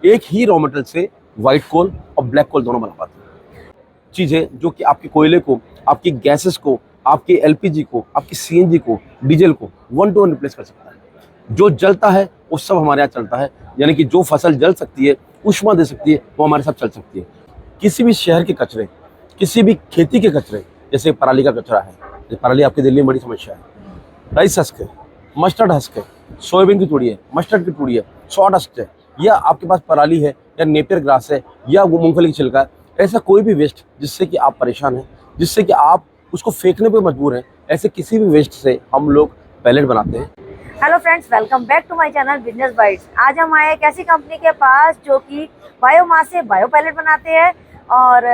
एक ही raw material से white कोल और ब्लैक कोल दोनों बना पाते हैं। चीज़ें जो कि आपके कोयले को, आपकी गैसेस को, आपके एलपीजी को, आपकी सीएनजी को, डीजल को 1 to 1 रिप्लेस कर सकता है। जो जलता है वो सब हमारे यहाँ चलता है, यानी कि जो फसल जल सकती है, ऊष्मा दे सकती है, वो हमारे साथ चल सकती है। किसी भी शहर के कचरे, किसी भी खेती के कचरे, जैसे पराली का कचरा है, पराली आपकी दिल्ली में बड़ी समस्या है, राइस हस्क है, मस्टर्ड हस्क है, सोयाबीन की तूड़ी है, मस्टर्ड की तूड़ी है, सॉ डस्ट है, या आपके पास पराली है, या नेपियर ग्रास है, या वो मूंगफली की छिलका है, ऐसा कोई भी वेस्ट जिससे कि आप परेशान हैं, जिससे कि आप उसको फेंकने पे मजबूर हैं, ऐसे किसी भी वेस्ट से हम लोग पैलेट बनाते हैं। Hello friends, welcome back to my channel business bytes. आज हम आए एक ऐसी कंपनी के पास जो कि बायोमास से बायो पैलेट बनाते हैं और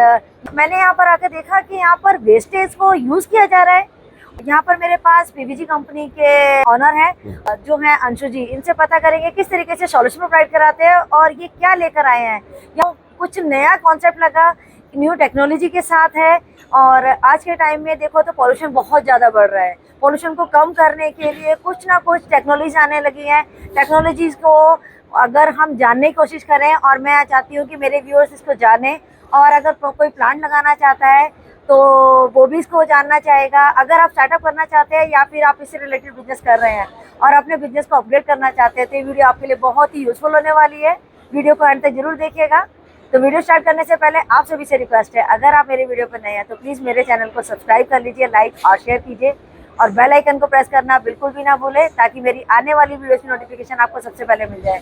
मैंने यहाँ पर आकर देखा कि यहाँ पर वेस्टेज को यूज़ किया जा रहा है। यहाँ पर मेरे पास पीवीजी कंपनी के ऑनर हैं जो हैं अंशु जी। इनसे पता करेंगे किस तरीके से सॉल्यूशन प्रोवाइड कराते हैं और ये क्या लेकर आए हैं। या कुछ नया कॉन्सेप्ट लगा, न्यू टेक्नोलॉजी के साथ है। और आज के टाइम में देखो तो पॉल्यूशन बहुत ज़्यादा बढ़ रहा है। पॉल्यूशन को कम करने के लिए कुछ ना कुछ टेक्नोलॉजी आने लगी है। टेक्नोलॉजीज़ को अगर हम जानने की कोशिश करें, और मैं चाहती हूँ कि मेरे व्यूअर्स इसको जानें, और अगर कोई प्लांट लगाना चाहता है तो वो भी इसको जानना चाहेगा। अगर आप स्टार्टअप करना चाहते हैं या फिर आप इससे रिलेटेड बिजनेस कर रहे हैं और अपने बिजनेस को अपग्रेड करना चाहते हैं तो ये वीडियो आपके लिए बहुत ही यूजफुल होने वाली है। वीडियो को अंत तक जरूर देखिएगा। तो वीडियो स्टार्ट करने से पहले आप सभी से रिक्वेस्ट है, अगर आप मेरे वीडियो पर नए हैं तो प्लीज़ मेरे चैनल को सब्सक्राइब कर लीजिए, लाइक और शेयर कीजिए, और बेल आइकन को प्रेस करना बिल्कुल भी ना भूलें ताकि मेरी आने वाली वीडियोस की नोटिफिकेशन आपको सबसे पहले मिल जाए।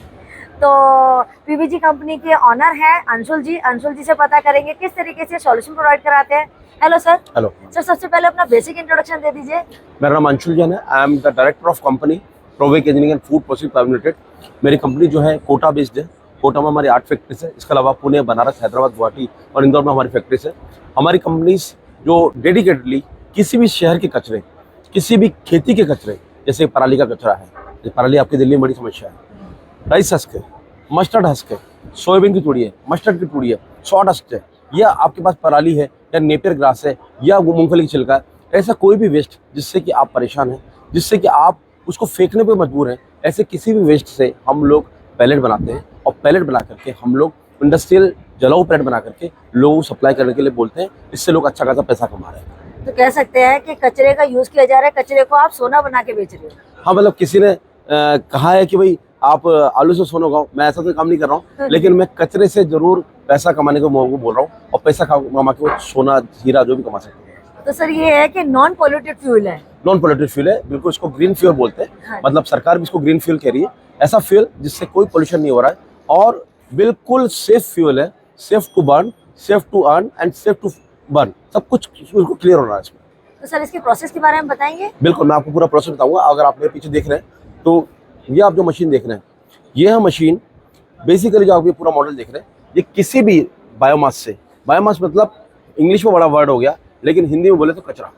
तो पीवीजी कंपनी के ऑनर हैं अंशुल जी। अंशुल जी से पता करेंगे किस तरीके से सॉल्यूशन प्रोवाइड कराते हैं। Hello sir. हेलो सर, सबसे पहले अपना बेसिक इंट्रोडक्शन दे दीजिए। मेरा नाम अंशुल जैन है। I am the director of company Provec engineering and food processing private limited. मेरी कंपनी जो है कोटा बेस्ड है। कोटा में हमारी 8 फैक्ट्रीज है। इसके अलावा पुणे, बनारस, हैदराबाद, गुवाहाटी और इंदौर में हमारी फैक्ट्रीज है। हमारी कंपनीज जो डेडिकेटली किसी भी शहर के कचरे, किसी भी खेती के कचरे, जैसे पराली का कचरा है, पराली आपकी दिल्ली में बड़ी समस्या है, राइस हस्क है, मस्टर्ड हस्क है, सोयाबीन की तूड़ी है, मस्टर्ड की तूड़ी है, सॉ डस्ट है, या आपके पास पराली है, या नेपियर ग्रास है, या वो मूंगफली की छिलका है, ऐसा कोई भी वेस्ट जिससे कि आप परेशान हैं, जिससे कि आप उसको फेंकने पे मजबूर हैं, ऐसे किसी भी वेस्ट से हम लोग पैलेट बनाते हैं। और पैलेट बना करके हम लोग इंडस्ट्रियल जलाऊ पैलेट बना करके लोगों को सप्लाई करने के लिए बोलते हैं। इससे लोग अच्छा खासा पैसा कमा रहे हैं। तो कह सकते हैं कि कचरे का यूज किया जा रहा है, कचरे को आप सोना बना के बेच रहे हो। हाँ, मतलब किसी ने कहा है कि भाई आप आलू से सोना खाओ। मैं ऐसा तो काम नहीं कर रहा हूँ, लेकिन मैं कचरे से जरूर पैसा कमाने को बोल रहा हूँ, और पैसा कमा के वो सोना, हीरा जो भी कमा सकते हैं। तो सर, ये है कि नॉन पॉल्यूटेड फ्यूल है। नॉन पॉल्यूटेड फ्यूल है, बिल्कुल। इसको ग्रीन फ्यूल बोलते हैं। हाँ। मतलब सरकार भी इसको ग्रीन फ्यूल कह रही है। ऐसा फ्यूल जिससे कोई पोल्यूशन नहीं हो रहा है और बिल्कुल सेफ फ्यूल है। Safe to burn, safe to earn and safe to burn, सब कुछ बिल्कुल क्लियर हो रहा है इसमें। तो सर, इसके प्रोसेस के बारे में बताएंगे? बिल्कुल, मैं आपको पूरा प्रोसेस बताऊंगा। अगर आप मेरे पीछे देख रहे हैं तो ये आप जो मशीन देख रहे हैं, ये है मशीन। बेसिकली जो आप ये पूरा मॉडल देख रहे हैं, ये किसी भी बायोमास से, बायोमास मतलब इंग्लिश में बड़ा वर्ड हो गया, लेकिन हिंदी में बोले तो कचरा,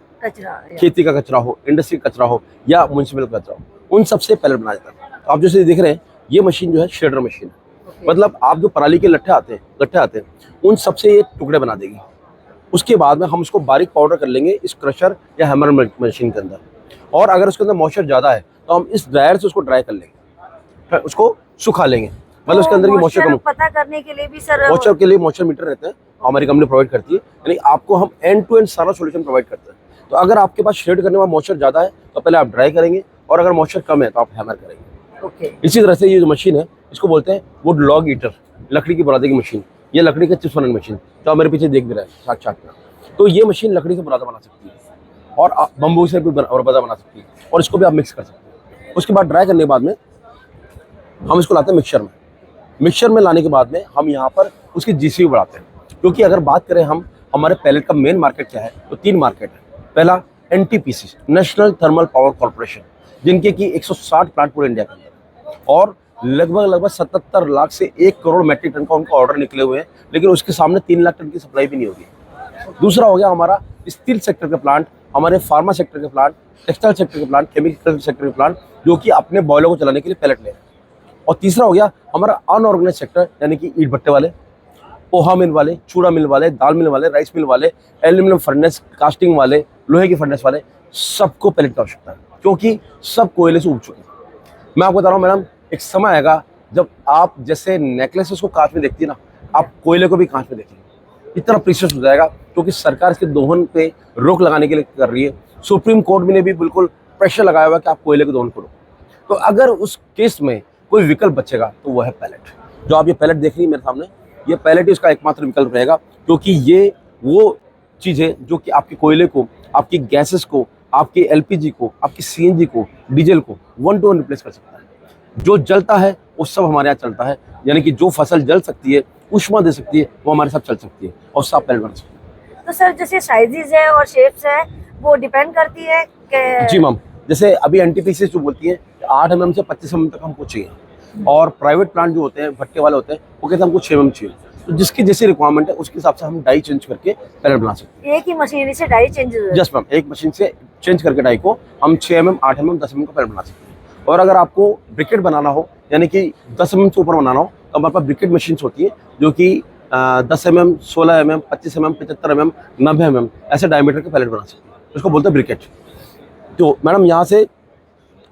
खेती का कचरा हो, इंडस्ट्री का कचरा हो, या म्युनिसिपल कचरा हो, उन सबसे पैलेट बनाया जाता है। तो आप जैसे देख रहे हैं, ये मशीन जो है श्रेडर मशीन है। मतलब आप जो पराली के गट्ठे आते हैं, उन सबसे ये टुकड़े बना देगी। उसके बाद में हम उसको बारीक पाउडर कर लेंगे इस क्रशर या हैमर मशीन के अंदर। और अगर उसके अंदर मॉइस्चर ज़्यादा है तो हम इस ड्रायर से उसको ड्राई कर लेंगे, फिर उसको सुखा लेंगे। मतलब उसके अंदर की मॉइस्चर कम पता करने के लिए भी सर, मॉइस्चर के लिए मॉइस्चर मीटर रहते हैं, हमारी कंपनी प्रोवाइड करती है। यानी आपको हम एंड टू एंड सारा सोल्यूशन प्रोवाइड करते हैं। तो अगर आपके पास शेड करने वाला मॉइस्चर ज़्यादा है तो पहले आप ड्राई करेंगे, और अगर मॉइस्चर कम है तो आप हैमर करेंगे। इसी तरह से ये जो मशीन है, इसको बोलते हैं वुड लॉग ईटर, लकड़ी की बुरादे की मशीन। ये लकड़ी के चिप्स बनाने की मशीन जो आप मेरे पीछे देख भी रहे हैं साक्षात में। तो ये मशीन लकड़ी से बुरादा बना सकती है, और बम्बू से भी बुरादा बना सकती है, और इसको भी आप मिक्स कर सकते हैं। उसके बाद ड्राई करने के बाद में हम इसको लाते हैं मिक्सचर में। मिक्सचर में लाने के बाद में हम यहाँ पर उसकी जीसीबी बढ़ाते हैं। क्योंकि अगर बात करें हम, हमारे पैलेट का मेन मार्केट क्या है, तो 3 मार्केट है। पहला NTPC, national thermal power corporation, जिनके की 160 प्लांट पूरे इंडिया के अंदर, और लगभग 77 लाख से 1 करोड़ मैट्रिक टन का उनका ऑर्डर निकले हुए हैं, लेकिन उसके सामने 3 लाख टन की सप्लाई भी नहीं होगी। दूसरा हो गया हमारा स्टील सेक्टर के प्लांट, हमारे फार्मा सेक्टर के प्लांट, टेक्सटाइल सेक्टर के प्लांट, केमिकल सेक्टर के प्लांट, जो कि अपने बॉयलर को चलाने के लिए पैलेट ले रहे हैं। और तीसरा हो गया हमारा अनऑर्गेनाइज सेक्टर, यानी कि ईंट भट्टे वाले, पोहा मिल वाले, चूड़ा मिल वाले, दाल मिल वाले, राइस मिल वाले, एल्यूमिनियम फर्नेस, कास्टिंग वाले, लोहे की फर्नेस वाले, सबको पैलेट की आवश्यकता है, क्योंकि सब कोयले से उग चुके हैं। मैं आपको बता रहा हूँ मैडम, एक समय आएगा जब आप जैसे नेकलेसेस को कांच में देखती है ना, आप कोयले को भी कांच में देखेंगे, इतना प्रीशियस हो जाएगा, क्योंकि सरकार इसके दोहन पे रोक लगाने के लिए कर रही है। सुप्रीम कोर्ट ने भी बिल्कुल प्रेशर लगाया हुआ है कि आप कोयले को दोहन करो। तो अगर उस केस में कोई विकल्प बचेगा तो वो है पैलेट। जो आप ये पैलेट देख रही है मेरे सामने, ये पैलेट ही उसका एकमात्र विकल्प रहेगा, क्योंकि ये वो चीज़ है जो कि आपके कोयले को, आपकी गैसेस को, आपकी एलपीजी को, आपकी सीएनजी को, डीजल को 1 to 1 रिप्लेस कर सकता है। जो जलता है वो सब हमारे यहाँ चलता है, यानी कि जो फसल जल सकती है, ऊष्मा दे सकती है, वो हमारे साथ चल सकती है और साफ पैलेट बना सकती है। तो सर जैसे साइजेस है और शेप्स है वो डिपेंड करती है कि जी मैम, जैसे अभी एनटीपीसी जो बोलती है 8 mm से 25 mm तक हमको चाहिए, और प्राइवेट प्लांट जो होते हैं, भट्टे वाले होते हैं, वो कहते हैं हमको 6 mm चाहिए। तो जिसकी जैसी रिक्वायरमेंट है उसके हिसाब से हम डाई चेंज करके पैलेट बना सकते हैं। एक ही मशीनरी से डाई चेंज जस्ट मैम, एक मशीन से चेंज करके डाई को हम 6 mm, 8 mm, 10 mm का पैलेट बना सकते हैं। और अगर आपको ब्रिकेट बनाना हो, यानी कि 10 mm से ऊपर बनाना हो, तो हमारे पास ब्रिकेट मशीन्स होती है जो कि 10 mm, 16 mm, 25 mm, 75 mm, 90 mm ऐसे डायमीटर के पैलेट बना सकते हैं, उसको बोलते हैं ब्रिकेट। तो मैडम यहाँ से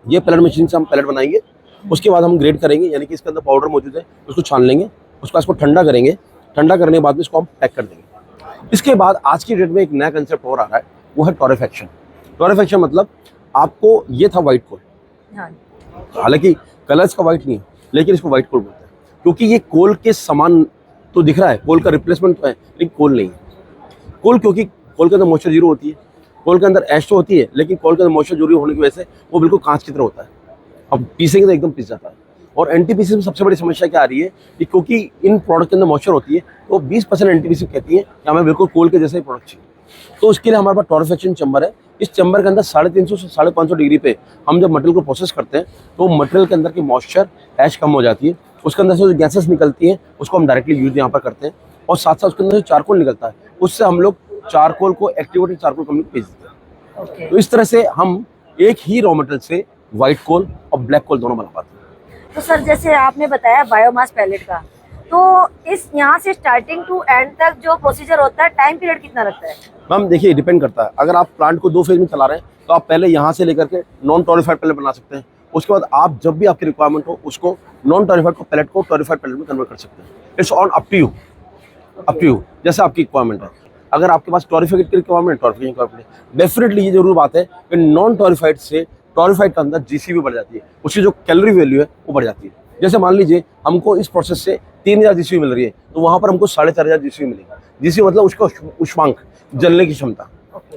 ये पैलेट मशीन से हम पैलेट बनाएंगे, उसके बाद हम ग्रेड करेंगे, यानी कि इसके अंदर पाउडर मौजूद है, उसको छान लेंगे, उसके बाद इसको ठंडा करेंगे, ठंडा करने के बाद में इसको हम पैक कर देंगे। इसके बाद आज की डेट में एक नया कंसेप्ट और आ रहा है, वो है टोरेफैक्शन। टोरेफैक्शन मतलब आपको, ये था व्हाइट कोल, हालांकि कलर्स का व्हाइट नहीं है, लेकिन इसको व्हाइट कोल बोलते हैं, क्योंकि ये कोल के समान तो दिख रहा है, कोल का रिप्लेसमेंट तो है, लेकिन कोल नहीं है। कोल, क्योंकि कोल के अंदर मॉइस्चर जीरो होती है, कोल के अंदर ऐश तो होती है, लेकिन कोल के अंदर मॉइस्चर जीरो होने की वजह से वो बिल्कुल कांच की तरह होता है, अब पीसेंगे तो एकदम पिस जाता है। और एनटीपीसी में सबसे बड़ी समस्या क्या आ रही है कि क्योंकि इन प्रोडक्ट के अंदर मॉइस्चर होती है, तो 20% एनटीपीसी कहती है कि हमें बिल्कुल कोल के जैसे ही प्रोडक्ट चाहिए। तो उसके लिए हमारे पास टोरेफैक्शन चैम्बर है। इस चैम्बर के अंदर 350 से 550 डिग्री पे हम जब मटेरियल को प्रोसेस करते हैं, तो मटेरियल के अंदर की मॉइस्चर, ऐश कम हो जाती है, उसके अंदर से जो गैसेस निकलती हैं उसको हम डायरेक्टली यूज यहाँ पर करते हैं, और साथ साथ उसके अंदर से चारकोल निकलता है, उससे हम लोग चारकोल को एक्टिवेटेड चारकोल कंपनी को भेज देते हैं। तो इस तरह से हम एक ही रॉ मटेरियल से व्हाइट कोल और ब्लैक कोल दोनों बना पाते हैं। तो सर जैसे आपने बताया बायोमास पैलेट का, तो इस यहाँ से स्टार्टिंग टू एंड तक जो प्रोसीजर होता है, टाइम पीरियड कितना लगता है? मैम देखिए, डिपेंड करता है। अगर आप प्लांट को 2 फेज में चला रहे हैं, तो आप पहले यहाँ से लेकर के नॉन टोरिफाइड पैलेट बना सकते हैं। उसके बाद आप जब भी आपकी रिक्वायरमेंट हो, उसको नॉन टोरिफाइड को पैलेट को टोरिफाइड पैलेट में कन्वर्ट कर सकते हैं। It's all up to you, जैसे आपकी रिक्वायरमेंट है। अगर आपके पास टोरिफाइड की रिक्वायरमेंट, टोरिफिकेशन की रिक्वायरमेंट, डेफिनेटली ये जरूर बात है कि नॉन टोरिफाइड से टोरिफाइड के अंदर जीसी भी बढ़ जाती है, उसकी जो कैलोरी वैल्यू है वो बढ़ जाती है। जैसे मान लीजिए हमको इस प्रोसेस से 3000 जीसी मिल रही है, तो वहाँ पर हमको 4500 जीसी मिलेगी। जीसी मतलब उसका उष्मांक, जलने की क्षमता।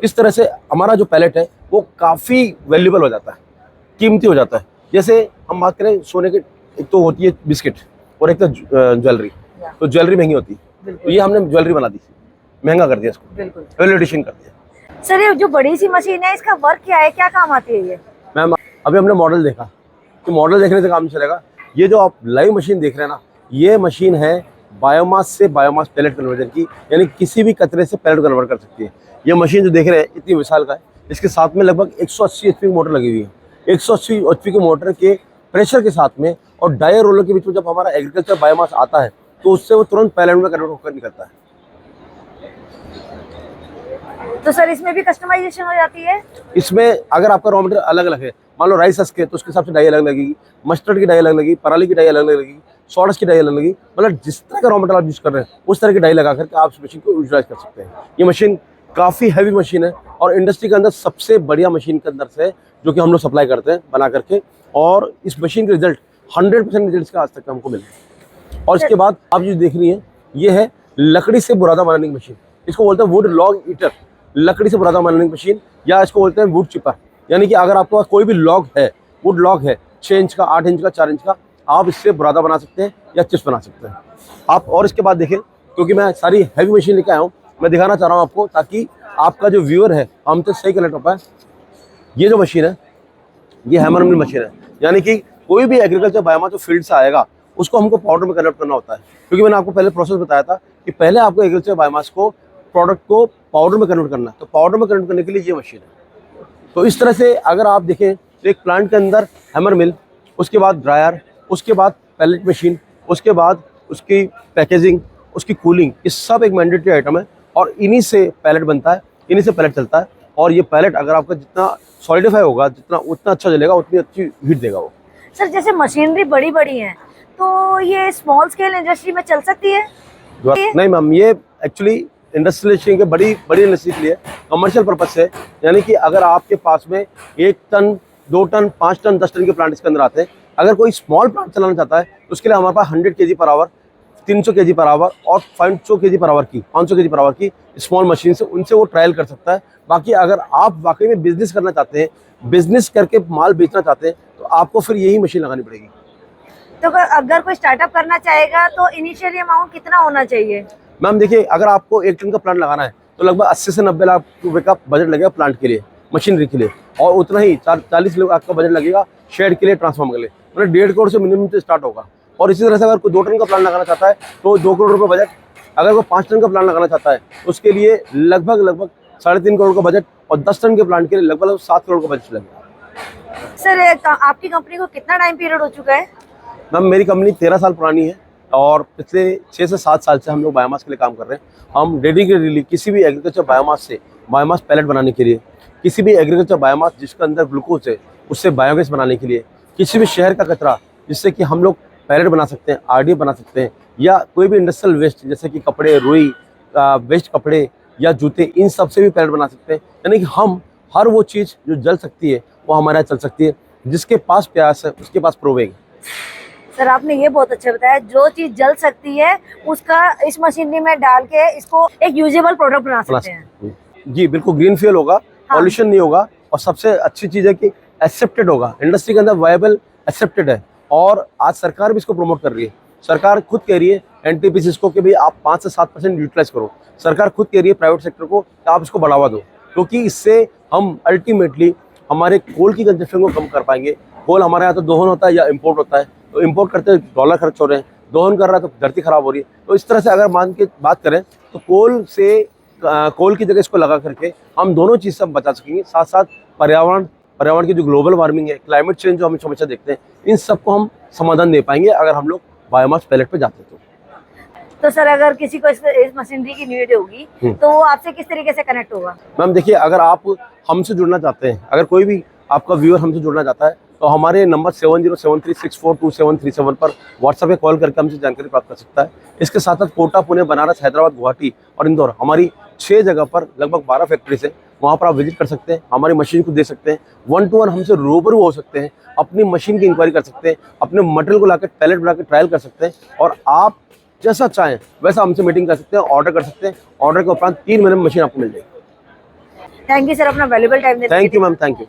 इस तरह से हमारा जो पैलेट है वो काफ़ी वैल्यूबल हो जाता है, कीमती हो जाता है। जैसे हम बात करें सोने के, एक तो होती है बिस्किट और एक तो ज्वेलरी, तो ज्वेलरी महंगी होती है, तो ये हमने ज्वेलरी बना दी, महंगा कर दिया इसको, वैल्यू एडिशन कर दिया। सर ये जो बड़ी सी मशीन है, इसका वर्क क्या है, क्या काम आती है ये? मैम अभी हमने मॉडल देखा, तो मॉडल देखने से काम चलेगा। ये जो आप लाइव मशीन देख रहे हैं ना, ये मशीन है बायोमास से बायोमास पैलेट कन्वर्जन की, यानी किसी भी कचरे से पैलेट कन्वर्ट कर सकती है। ये मशीन जो देख रहे हैं इतनी विशाल का है, इसके साथ में लगभग 180 HP की मोटर लगी हुई है। 180 HP की मोटर के प्रेशर के साथ में और डायर रोलर के बीच में जब हमारा एग्रीकल्चर बायोमास आता है, तो उससे वो तुरंत पैलेट में कन्वर्ट होकर निकलता है। तो सर इसमें भी कस्टमाइजेशन हो जाती है? इसमें अगर आपका रॉ मटेरियल अलग अलग है, मान लो राइस हस्क है तो उसके हिसाब से डाई अलग लगेगी, मस्टर्ड की डाई अलग लगेगी, पराली की डाई अलग लगेगी, सॉडस की डाई अलग लगेगी। मतलब जिस तरह का रॉ मटेरियल आप यूज कर रहे हैं उस तरह की डाई लगा करके आप इस मशीन को यूटिलाइज कर सकते हैं। ये मशीन काफ़ी हैवी मशीन है और इंडस्ट्री के अंदर सबसे बढ़िया मशीन के अंदर से जो कि हम लोग सप्लाई करते हैं बना करके, और इस मशीन के रिजल्ट 100% रिजल्ट का आज तक हमको मिले। और इसके बाद आप जो देख रही हैं, ये है लकड़ी से बुरादा बनाने की मशीन, इसको बोलते हैं वुड लॉग ईटर, लकड़ी से बुरादा बनाने की मशीन, या इसको बोलते हैं वुड चिपर। यानी कि अगर आपके पास कोई भी लॉग है, वुड लॉग है 6 इंच का, 8 इंच का, 4 इंच का, आप इससे बुरादा बना सकते हैं या चिप्स बना सकते हैं आप। और इसके बाद देखें, क्योंकि मैं सारी हैवी मशीन लेके आया हूँ, मैं दिखाना चाह रहा हूँ आपको, ताकि आपका जो व्यूअर है हमसे सही कनेक्ट हो पाए। ये जो मशीन है, ये हैमर मिल मशीन है, यानी कि कोई भी एग्रीकल्चर बायोमास जो फील्ड से आएगा उसको हमको पाउडर में कन्वर्ट करना होता है। क्योंकि मैंने आपको पहले प्रोसेस बताया था कि पहले आपको एग्रीकल्चर बायोमास को, प्रोडक्ट को पाउडर में कन्वर्ट करना है, तो पाउडर में कन्वर्ट करने के लिए ये मशीन है। तो इस तरह से अगर आप देखें तो एक प्लांट के अंदर हैमर मिल, उसके बाद ड्रायर, उसके बाद पैलेट मशीन, उसके बाद उसकी पैकेजिंग, उसकी कूलिंग, ये सब एक मैंडेटरी आइटम है और इन्हीं से पैलेट बनता है, इन्हीं से पैलेट चलता है। और ये पैलेट अगर आपका जितना सॉलिडिफाई होगा, जितना उतना अच्छा चलेगा, उतनी अच्छी हीट देगा वो। सर जैसे मशीनरी बड़ी बड़ी हैं, तो ये स्मॉल स्केल इंडस्ट्री में चल सकती है? नहीं मैम, ये एक्चुअली इंडस्ट्रियल के बड़ी बड़ी इंडस्ट्री के लिए कमर्शियल पर्पज से, यानी कि अगर आपके पास में 1 टन 2 टन 5 टन 10 टन के प्लांट इसके अंदर आते हैं, अगर कोई स्मॉल प्लांट चलाना चाहता है तो उसके लिए हमारे पास 100 kg per hour, 300 kg per hour और 500 kg पर आवर की स्मॉल मशीन से उनसे वो ट्रायल कर सकता है। बाकी अगर आप वाकई में बिजनेस करना चाहते हैं, बिजनेस करके माल बेचना चाहते हैं, तो आपको फिर यही मशीन लगानी पड़ेगी। तो अगर कोई स्टार्टअप करना चाहेगा तो इनिशियली अमाउंट कितना होना चाहिए? मैम देखिए, अगर आपको 1 टन का प्लांट लगाना है तो लगभग 80 से 90 लाख रुपए का बजट लगेगा प्लांट के लिए, मशीनरी के लिए, और उतना ही 40 लाख का बजट लगेगा शेड के लिए, ट्रांसफार्मर के लिए। मतलब 1.5 करोड़ से मिनिमम से स्टार्ट होगा। और इसी तरह से अगर कोई 2 टन का प्लांट लगाना चाहता है तो 2 करोड़ रुपये बजट। अगर कोई 5 टन का प्लांट लगाना चाहता है तो उसके लिए लगभग 3.5 करोड़ का बजट, और 10 टन के प्लांट के लिए लगभग 7 करोड़ का बजट लगेगा। सर आपकी कंपनी को कितना टाइम पीरियड हो चुका है? मैम मेरी कंपनी 13 साल पुरानी है और पिछले 6 से 7 साल से हम लोग बायोमास के लिए काम कर रहे हैं। हम डेडिकेटली किसी भी एग्रीकल्चर बायोमास से बायोमास पैलेट बनाने के लिए, किसी भी एग्रीकल्चर बायोमास जिसके अंदर ग्लूकोज है उससे बायोगैस बनाने के लिए, किसी भी शहर का कचरा जिससे कि हम लोग पैलेट बना सकते हैं, RDF बना सकते हैं, या कोई भी इंडस्ट्रियल वेस्ट जैसे कि कपड़े, रुई वेस्ट कपड़े या जूते, इन सब से भी पैलेट बना सकते हैं। यानी कि हम हर वो चीज़ जो जल सकती है वो हमारे यहाँ चल सकती है। जिसके पास प्यास है उसके पास प्रोवेग। सर आपने ये बहुत अच्छा बताया, जो चीज जल सकती है उसका इस मशीनरी में डाल के इसको एक यूजेबल प्रोडक्ट बना सकते हैं। जी बिल्कुल, ग्रीन फ्यूल होगा, पॉल्यूशन नहीं होगा, और सबसे अच्छी चीज़ है कि एक्सेप्टेड होगा, इंडस्ट्री के अंदर वायबल एक्सेप्टेड है। और आज सरकार भी इसको प्रमोट कर रही है। सरकार खुद कह रही है NTPC को कि भाई आप 5 से 7% यूटिलाइज करो। सरकार खुद कह रही है प्राइवेट सेक्टर को कि आप इसको बढ़ावा दो, क्योंकि इससे हम अल्टीमेटली हमारे कोल की कंजप्शन को कम कर पाएंगे। कोल हमारे यहाँ तो दोहन होता है या इम्पोर्ट होता है, तो इम्पोर्ट करते डॉलर खर्च हो रहे हैं, दोहन कर रहा है तो धरती खराब हो रही है। तो इस तरह से अगर मान के बात करें तो कोल की जगह इसको लगा करके हम दोनों चीज़ से बचा सकेंगे। साथ साथ पर्यावरण की जो ग्लोबल वार्मिंग है, क्लाइमेट चेंज जो हम समस्या देखते हैं, इन सबको हम समाधान दे पाएंगे अगर हम लोग बायोमास पैलेट पे जाते हैं। तो सर अगर किसी को इस मशीनरी की नीड होगी तो वो आपसे किस तरीके से कनेक्ट होगा? मैम देखिए, अगर आप हमसे जुड़ना चाहते हैं, अगर कोई भी आपका व्यूअर हमसे जुड़ना चाहता है तो हमारे नंबर 7073642737 पर व्हाट्सएप पे कॉल करके हमसे जानकारी प्राप्त कर सकता है। इसके साथ साथ कोटा, पुणे, बनारस, हैदराबाद, गुवाहाटी और इंदौर, हमारी 6 जगह पर लगभग 12 फैक्ट्रीज हैं। वहाँ पर आप विजिट कर सकते हैं, हमारी मशीन को दे सकते हैं, 1 to 1 हमसे रूबरू हो सकते हैं, अपनी मशीन की इंक्वायरी कर सकते हैं, अपने मटेरियल को लाकर पैलेट बना के ट्रायल कर सकते हैं, और आप जैसा चाहें वैसा हमसे मीटिंग कर सकते हैं, ऑर्डर कर सकते हैं। ऑर्डर के उपरांत 3 महीने में मशीन आपको मिल जाएगी। थैंक यू सर अपना वैल्यूएबल टाइम देने के लिए। Thank you ma'am, thank you.